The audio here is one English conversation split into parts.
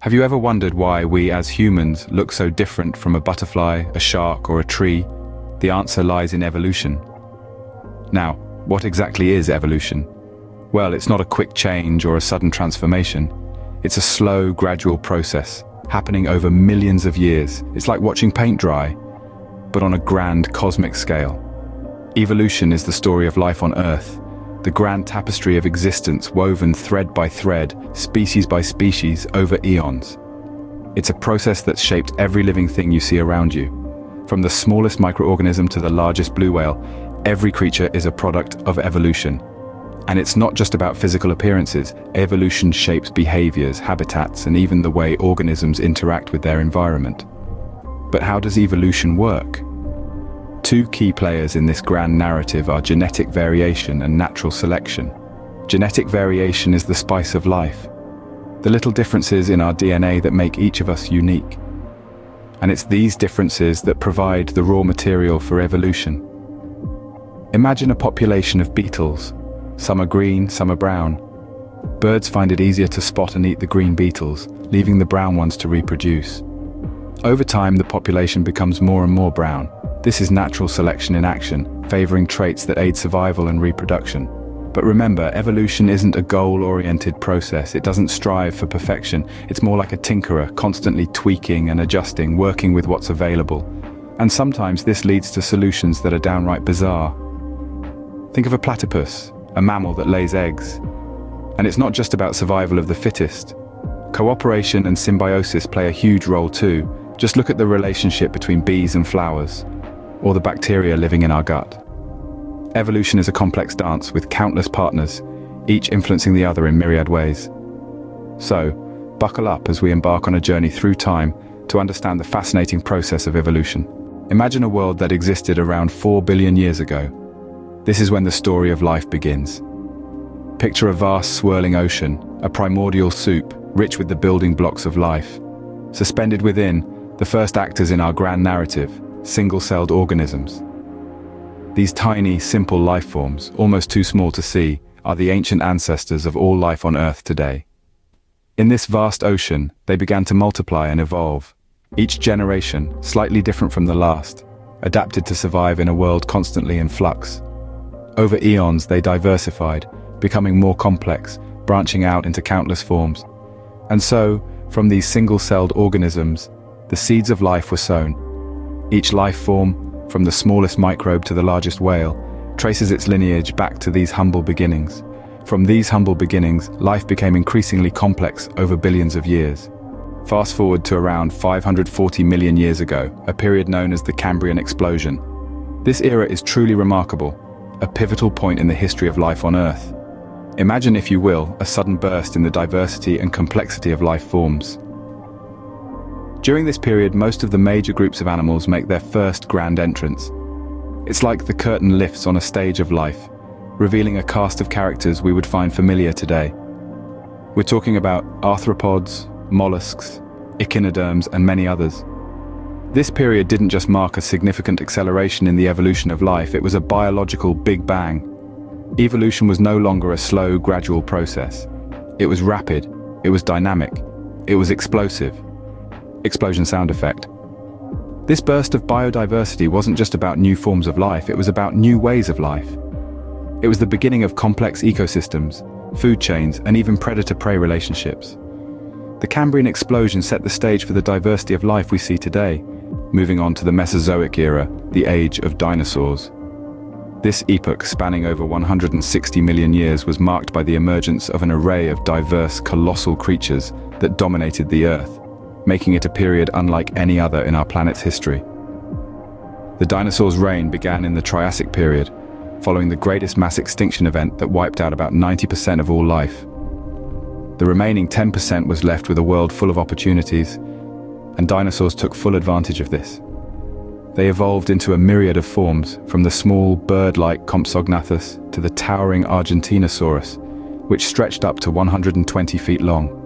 Have you ever wondered why we as humans look so different from a butterfly, a shark, or a tree? The answer lies in evolution. Now, what exactly is evolution? Well, it's not a quick change or a sudden transformation. It's a slow, gradual process, happening over millions of years. It's like watching paint dry, but on a grand cosmic scale. Evolution is the story of life on Earth, the grand tapestry of existence woven thread by thread, species by species, over eons. It's a process that's shaped every living thing you see around you. From the smallest microorganism to the largest blue whale, every creature is a product of evolution. And it's not just about physical appearances. Evolution shapes behaviors, habitats, and even the way organisms interact with their environment. But how does evolution work? Two key players in this grand narrative are genetic variation and natural selection. Genetic variation is the spice of life, the little differences in our DNA that make each of us unique. And it's these differences that provide the raw material for evolution. Imagine a population of beetles. Some are green, some are brown. Birds find it easier to spot and eat the green beetles, leaving the brown ones to reproduce. Over time, the population becomes more and more brown. This is natural selection in action, favoring traits that aid survival and reproduction. But remember, evolution isn't a goal-oriented process. It doesn't strive for perfection. It's more like a tinkerer, constantly tweaking and adjusting, working with what's available. And sometimes this leads to solutions that are downright bizarre. Think of a platypus, a mammal that lays eggs. And it's not just about survival of the fittest. Cooperation and symbiosis play a huge role too. Just look at the relationship between bees and flowers, or the bacteria living in our gut. Evolution is a complex dance with countless partners, each influencing the other in myriad ways. So, buckle up as we embark on a journey through time to understand the fascinating process of evolution. Imagine a world that existed around 4 billion years ago. This is when the story of life begins. Picture a vast swirling ocean, a primordial soup, rich with the building blocks of life. Suspended within, the first actors in our grand narrative, single-celled organisms. These tiny, simple life forms, almost too small to see, are the ancient ancestors of all life on Earth today. In this vast ocean, they began to multiply and evolve. Each generation, slightly different from the last, adapted to survive in a world constantly in flux. Over eons, they diversified, becoming more complex, branching out into countless forms. And so, from these single-celled organisms, the seeds of life were sown. Each life form, from the smallest microbe to the largest whale, traces its lineage back to these humble beginnings. From these humble beginnings, life became increasingly complex over billions of years. Fast forward to around 540 million years ago, a period known as the Cambrian explosion. This era is truly remarkable, a pivotal point in the history of life on Earth. Imagine, if you will, a sudden burst in the diversity and complexity of life forms. During this period, most of the major groups of animals make their first grand entrance. It's like the curtain lifts on a stage of life, revealing a cast of characters we would find familiar today. We're talking about arthropods, mollusks, echinoderms, and many others. This period didn't just mark a significant acceleration in the evolution of life, it was a biological Big Bang. Evolution was no longer a slow, gradual process. It was rapid, it was dynamic, it was explosive. Explosion sound effect. This burst of biodiversity wasn't just about new forms of life, it was about new ways of life. It was the beginning of complex ecosystems, food chains, and even predator-prey relationships. The Cambrian explosion set the stage for the diversity of life we see today, moving on to the Mesozoic era, the age of dinosaurs. This epoch, spanning over 160 million years, was marked by the emergence of an array of diverse, colossal creatures that dominated the Earth, making it a period unlike any other in our planet's history. The dinosaurs' reign began in the Triassic period, following the greatest mass extinction event that wiped out about 90% of all life. The remaining 10% was left with a world full of opportunities, and dinosaurs took full advantage of this. They evolved into a myriad of forms, from the small bird-like Compsognathus to the towering Argentinosaurus, which stretched up to 120 feet long.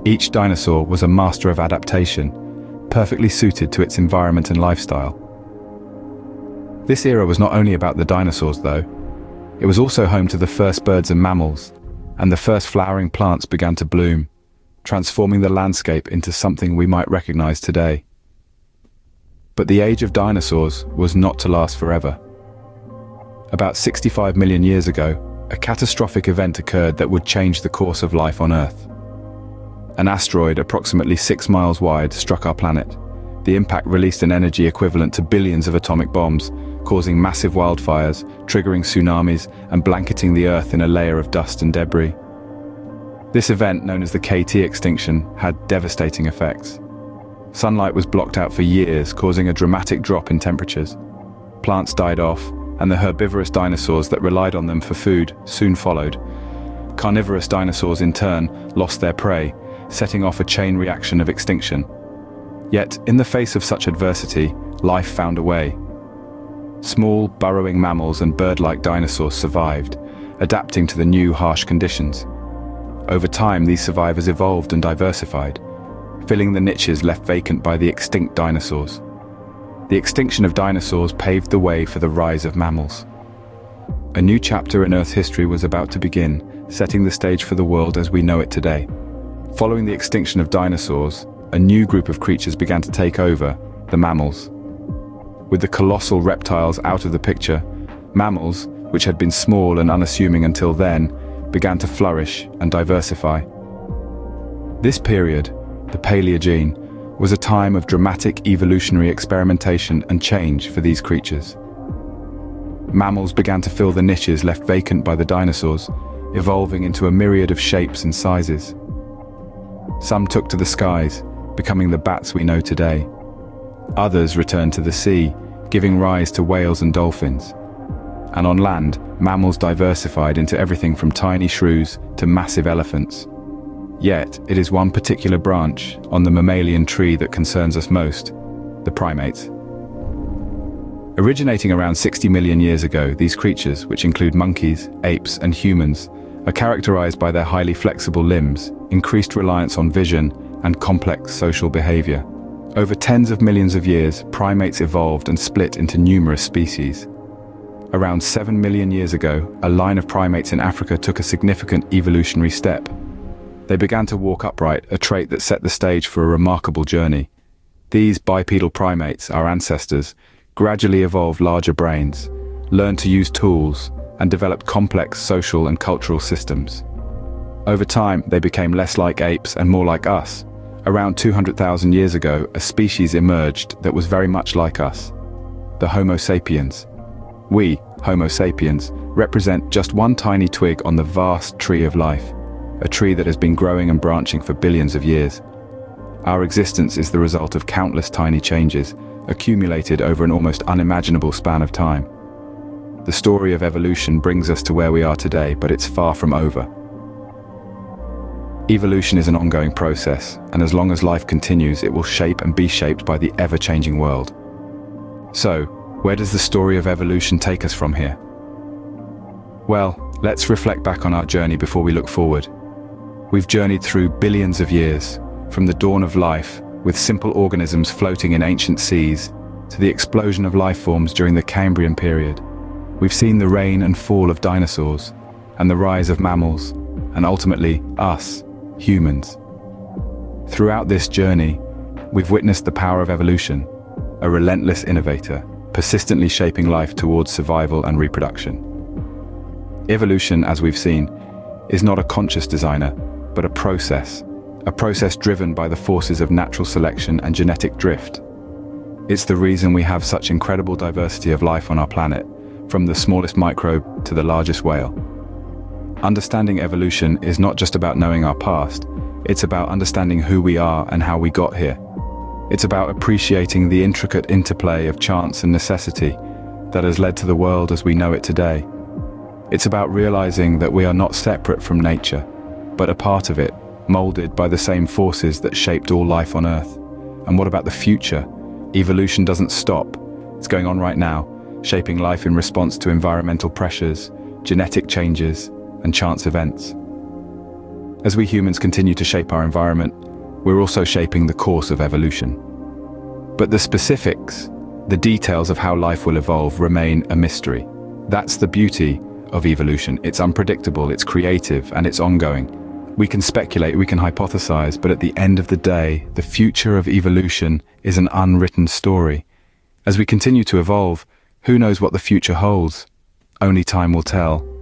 Each dinosaur was a master of adaptation, perfectly suited to its environment and lifestyle. This era was not only about the dinosaurs, though. It was also home to the first birds and mammals, and the first flowering plants began to bloom, transforming the landscape into something we might recognize today. But the age of dinosaurs was not to last forever. About 65 million years ago, a catastrophic event occurred that would change the course of life on Earth. An asteroid approximately 6 miles wide struck our planet. The impact released an energy equivalent to billions of atomic bombs, causing massive wildfires, triggering tsunamis, and blanketing the Earth in a layer of dust and debris. This event, known as the KT extinction, had devastating effects. Sunlight was blocked out for years, causing a dramatic drop in temperatures. Plants died off, and the herbivorous dinosaurs that relied on them for food soon followed. Carnivorous dinosaurs, in turn, lost their prey, setting off a chain reaction of extinction. Yet, in the face of such adversity, life found a way. Small, burrowing mammals and bird-like dinosaurs survived, adapting to the new, harsh conditions. Over time, these survivors evolved and diversified, filling the niches left vacant by the extinct dinosaurs. The extinction of dinosaurs paved the way for the rise of mammals. A new chapter in Earth's history was about to begin, setting the stage for the world as we know it today. Following the extinction of dinosaurs, a new group of creatures began to take over, the mammals. With the colossal reptiles out of the picture, mammals, which had been small and unassuming until then, began to flourish and diversify. This period, the Paleogene, was a time of dramatic evolutionary experimentation and change for these creatures. Mammals began to fill the niches left vacant by the dinosaurs, evolving into a myriad of shapes and sizes. Some took to the skies, becoming the bats we know today. Others returned to the sea, giving rise to whales and dolphins. And on land, mammals diversified into everything from tiny shrews to massive elephants. Yet, it is one particular branch on the mammalian tree that concerns us most, the primates. Originating around 60 million years ago, these creatures, which include monkeys, apes, and humans, are characterized by their highly flexible limbs, increased reliance on vision, and complex social behavior. Over tens of millions of years, primates evolved and split into numerous species. Around 7 million years ago, a line of primates in Africa took a significant evolutionary step. They began to walk upright, a trait that set the stage for a remarkable journey. These bipedal primates, our ancestors, gradually evolved larger brains, learned to use tools, and developed complex social and cultural systems. Over time, they became less like apes and more like us. Around 200,000 years ago, a species emerged that was very much like us, the Homo sapiens. We, Homo sapiens, represent just one tiny twig on the vast tree of life, a tree that has been growing and branching for billions of years. Our existence is the result of countless tiny changes, accumulated over an almost unimaginable span of time. The story of evolution brings us to where we are today, but it's far from over. Evolution is an ongoing process, and as long as life continues, it will shape and be shaped by the ever-changing world. So, where does the story of evolution take us from here? Well, let's reflect back on our journey before we look forward. We've journeyed through billions of years, from the dawn of life, with simple organisms floating in ancient seas, to the explosion of life forms during the Cambrian period. We've seen the reign and fall of dinosaurs, and the rise of mammals, and ultimately, us, humans. Throughout this journey, we've witnessed the power of evolution, a relentless innovator, persistently shaping life towards survival and reproduction. Evolution, as we've seen, is not a conscious designer, but a process driven by the forces of natural selection and genetic drift. It's the reason we have such incredible diversity of life on our planet, from the smallest microbe to the largest whale. Understanding evolution is not just about knowing our past, it's about understanding who we are and how we got here. It's about appreciating the intricate interplay of chance and necessity that has led to the world as we know it today. It's about realizing that we are not separate from nature, but a part of it, molded by the same forces that shaped all life on Earth. And what about the future? Evolution doesn't stop. It's going on right now, shaping life in response to environmental pressures, genetic changes, and chance events. As we humans continue to shape our environment, we're also shaping the course of evolution. But the specifics, the details of how life will evolve, remain a mystery. That's the beauty of evolution. It's unpredictable, it's creative, and it's ongoing. We can speculate, we can hypothesize, but at the end of the day, the future of evolution is an unwritten story. As we continue to evolve, who knows what the future holds? Only time will tell.